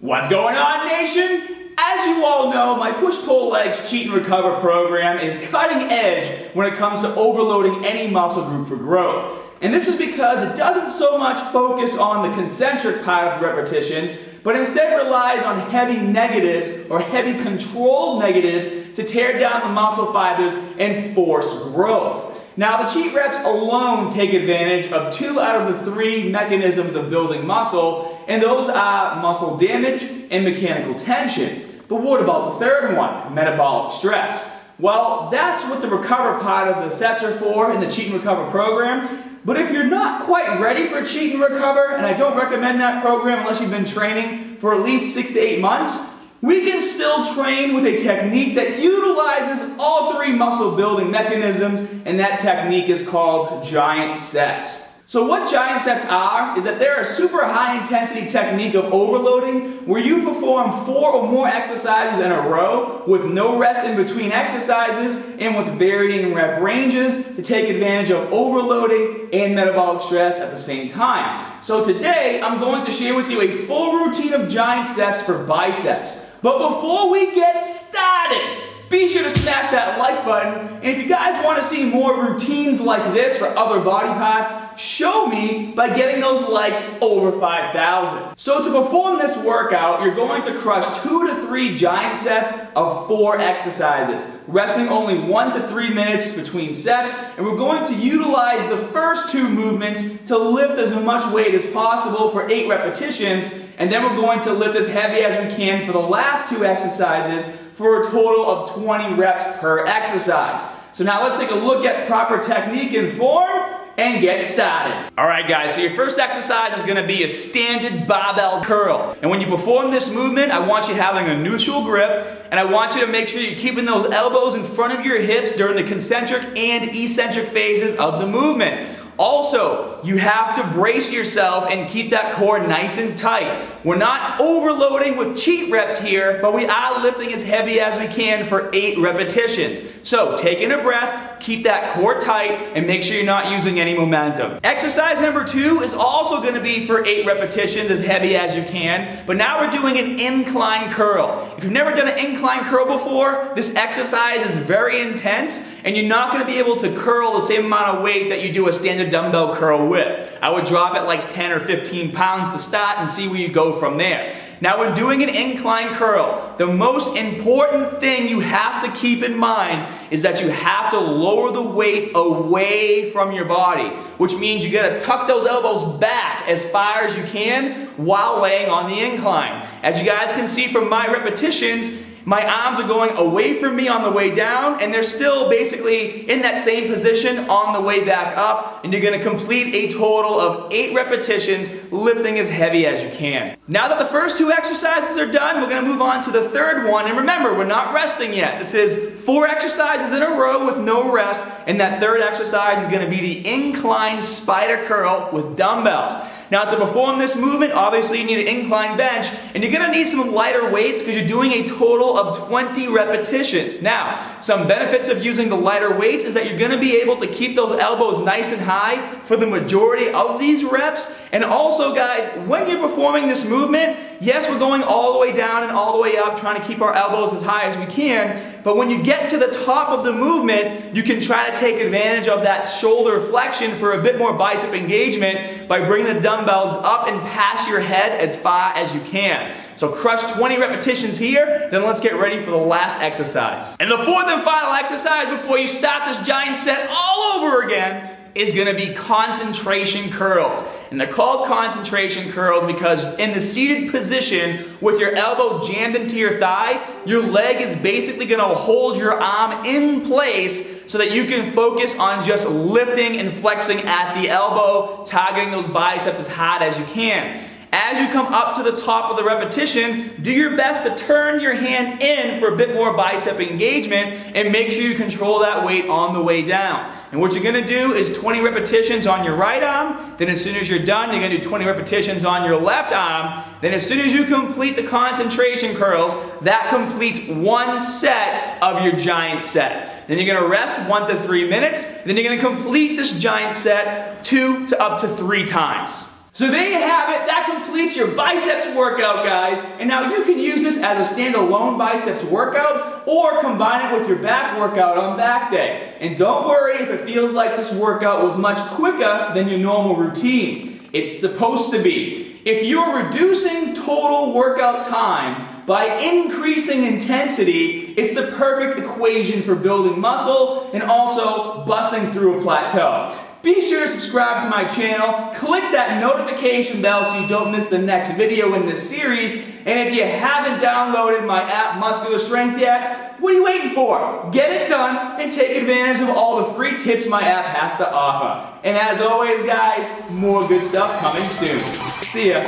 What's going on, nation? As you all know, my push-pull legs cheat and recover program is cutting edge when it comes to overloading any muscle group for growth. And this is because it doesn't so much focus on the concentric part of the repetitions, but instead relies on heavy negatives or heavy controlled negatives to tear down the muscle fibers and force growth. Now, the cheat reps alone take advantage of 2 out of the 3 mechanisms of building muscle, and those are muscle damage and mechanical tension. But what about the third one, metabolic stress? Well, that's what the recover part of the sets are for in the cheat and recover program. But if you're not quite ready for cheat and recover, and I don't recommend that program unless you've been training for at least 6 to 8 months, we can still train with a technique that utilizes all 3 muscle building mechanisms, and that technique is called giant sets. So what giant sets are is that they're a super high intensity technique of overloading where you perform 4 or more exercises in a row with no rest in between exercises and with varying rep ranges to take advantage of overloading and metabolic stress at the same time. So today I'm going to share with you a full routine of giant sets for biceps. But before we get started, be sure to smash that like button, and if you guys want to see more routines like this for other body parts, show me by getting those likes over 5,000. So to perform this workout, you're going to crush 2 to 3 giant sets of 4 exercises, resting only 1 to 3 minutes between sets, and we're going to utilize the first 2 movements to lift as much weight as possible for 8 repetitions, and then we're going to lift as heavy as we can for the last 2 exercises for a total of 20 reps per exercise. So now let's take a look at proper technique and form and get started. Alright guys, so your first exercise is going to be a standard barbell curl. And when you perform this movement, I want you having a neutral grip, and I want you to make sure you're keeping those elbows in front of your hips during the concentric and eccentric phases of the movement. Also, you have to brace yourself and keep that core nice and tight. We're not overloading with cheat reps here, but we are lifting as heavy as we can for 8 repetitions. So, taking a breath, keep that core tight, and make sure you're not using any momentum. Exercise number 2 is also going to be for 8 repetitions, as heavy as you can, but now we're doing an incline curl. If you've never done an incline curl before, this exercise is very intense, and you're not going to be able to curl the same amount of weight that you do a standard dumbbell curl with. I would drop it like 10 or 15 pounds to start and see where you go from there. Now, when doing an incline curl, the most important thing you have to keep in mind is that you have to lower the weight away from your body, which means you gotta tuck those elbows back as far as you can while laying on the incline. As you guys can see from my repetitions, my arms are going away from me on the way down, and they're still basically in that same position on the way back up, and you're going to complete a total of 8 repetitions, lifting as heavy as you can. Now that the first 2 exercises are done, we're going to move on to the third one, and remember, we're not resting yet. This is 4 exercises in a row with no rest, and that third exercise is going to be the incline spider curl with dumbbells. Now, to perform this movement, obviously you need an incline bench, and you're going to need some lighter weights because you're doing a total of 20 repetitions. Now, some benefits of using the lighter weights is that you're going to be able to keep those elbows nice and high for the majority of these reps. And also, guys, when you're performing this movement, yes, we're going all the way down and all the way up, trying to keep our elbows as high as we can, but when you get to the top of the movement, you can try to take advantage of that shoulder flexion for a bit more bicep engagement by bringing the dumbbells up and past your head as far as you can. So crush 20 repetitions here, then let's get ready for the last exercise. And the fourth and final exercise before you start this giant set all over again is going to be concentration curls. And they're called concentration curls because in the seated position with your elbow jammed into your thigh, your leg is basically going to hold your arm in place so that you can focus on just lifting and flexing at the elbow, targeting those biceps as hard as you can. As you come up to the top of the repetition, do your best to turn your hand in for a bit more bicep engagement and make sure you control that weight on the way down. And what you're going to do is 20 repetitions on your right arm, then as soon as you're done, you're going to do 20 repetitions on your left arm, then as soon as you complete the concentration curls, that completes 1 set of your giant set. Then you're going to rest 1 to 3 minutes, then you're going to complete this giant set 2 to up to 3 times. So there you have it, that completes your biceps workout, guys. And now you can use this as a standalone biceps workout or combine it with your back workout on back day. And don't worry if it feels like this workout was much quicker than your normal routines. It's supposed to be. If you're reducing total workout time by increasing intensity, it's the perfect equation for building muscle and also busting through a plateau. Be sure to subscribe to my channel, click that notification bell so you don't miss the next video in this series, and if you haven't downloaded my app Muscular Strength yet, what are you waiting for? Get it done and take advantage of all the free tips my app has to offer. And as always, guys, more good stuff coming soon. See ya.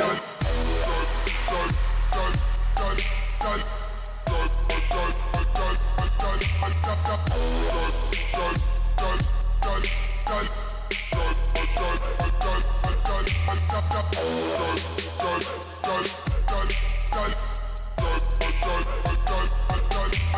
Go.